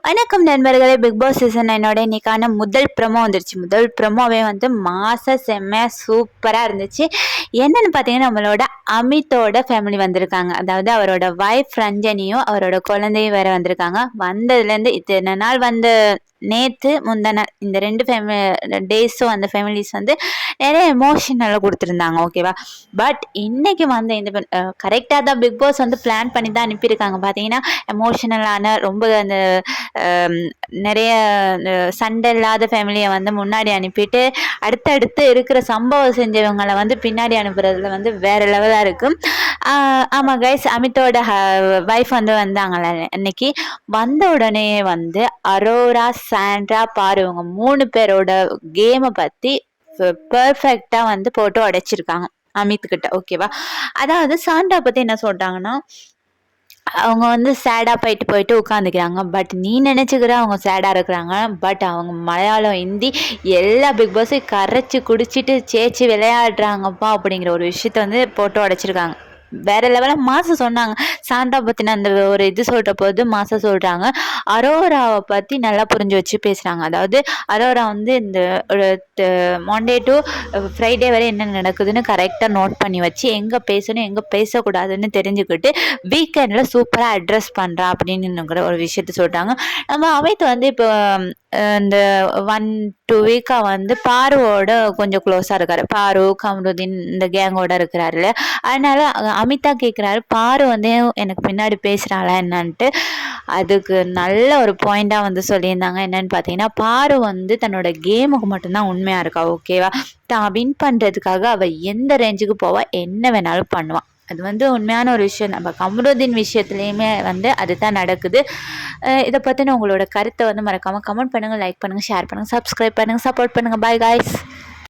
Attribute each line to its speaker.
Speaker 1: வணக்கம் நண்பர்களே, big Boss season 9 இன்னைக்கான முதல் ப்ரோமோ வந்துருச்சு. முதல் ப்ரோமோவே செம்மையா சூப்பராக இருந்துச்சு. என்னன்னு பார்த்தீங்கன்னா, நம்மளோட அமித்தோட ஃபேமிலி வந்திருக்காங்க. அதாவது அவரோட வைஃப் ரஞ்சனியும் அவரோட குழந்தையும் வேற வந்திருக்காங்க. வந்ததுலேருந்து இத்தனை நாள் நேற்று முந்தா நாள் இந்த 2 டேஸும் அந்த ஃபேமிலிஸ் நிறைய எமோஷனலாக கொடுத்துருந்தாங்க. ஓகேவா? பட் இன்னைக்கு இந்த கரெக்டாக தான் பிக் பாஸ் பிளான் பண்ணி தான் அனுப்பியிருக்காங்க. பார்த்தீங்கன்னா எமோஷனலான ரொம்ப அந்த நிறைய சண்டை இல்லாத ஃபேமிலியை முன்னாடி அனுப்பிட்டு அடுத்தடுத்து இருக்கிற சம்பவம் செஞ்சவங்களை பின்னாடி அனுப்புறதுல வேற லெவலாக இருக்கும். ஆமாம் கைஸ், அமித்தோட வைஃப் வந்தாங்களே இன்னைக்கு. வந்த உடனே அரோரா, சாண்ட்ரா, பாரு இவங்க 3 பேரோட கேமை பற்றி பெர்ஃபெக்டாக போட்டு உடைச்சிருக்காங்க அமித்கிட்ட. ஓகேவா? அதாவது சாண்ட்ரா பற்றி என்ன சொல்கிறாங்கன்னா, அவங்க சேடாக போயிட்டு உட்காந்துக்கிறாங்க. பட் நீ நினச்சிக்கிற அவங்க சேடாக இருக்கிறாங்க. பட் அவங்க மலையாளம், ஹிந்தி எல்லா பிக் பாஸையும் கரைச்சி குடிச்சிட்டு சேச்சி விளையாடுறாங்கப்பா அப்படிங்கிற ஒரு விஷயத்த போட்டு உடைச்சிருக்காங்க. வேற லெவலாக மாசம் சொன்னாங்க. சாண்டா பற்றின அந்த ஒரு இது சொல்கிற போது மாசம் சொல்கிறாங்க. அரோராவை பற்றி நல்லா புரிஞ்சு வச்சு பேசுகிறாங்க. அதாவது அரோரா இந்த ஒரு மண்டே டு ஃப்ரைடே வரை என்ன நடக்குதுன்னு கரெக்டாக நோட் பண்ணி வச்சு எங்கே பேசணும் எங்கே பேசக்கூடாதுன்னு தெரிஞ்சுக்கிட்டு வீக்கெண்டில் சூப்பராக அட்ரஸ் பண்ணுறா அப்படின்னு ஒரு விஷயத்த சொல்லிட்டாங்க. நம்ம அவைத்து இப்போ இந்த 1-2 வீக்காக பாருவோட கொஞ்சம் க்ளோஸாக இருக்காரு. பாரு, கமருதீன் இந்த கேங்கோட இருக்கிறாருல. அதனால அமிதா கேட்குறாரு, பாரு எனக்கு பின்னாடி பேசுகிறாளா என்னன்ட்டு. அதுக்கு நல்ல ஒரு பாயிண்டாக சொல்லியிருந்தாங்க. என்னன்னு பார்த்தீங்கன்னா, பாரு தன்னோட கேமுக்கு மட்டும்தான் உண்மையாக இருக்கா. ஓகேவா? தான் வின் பண்ணுறதுக்காக அவள் எந்த ரேஞ்சுக்கு போவா, என்ன வேணாலும் பண்ணுவான். அது உண்மையான ஒரு விஷயம். நம்ம கமருதீன் விஷயத்துலையுமே அதுதான் நடக்குது. இதை பற்றின உங்களோட கருத்தை மறக்காமல் கமெண்ட் பண்ணுங்கள், லைக் பண்ணுங்கள், ஷேர் பண்ணுங்கள், சப்ஸ்கிரைப் பண்ணுங்கள், சப்போர்ட் பண்ணுங்கள். Bye guys.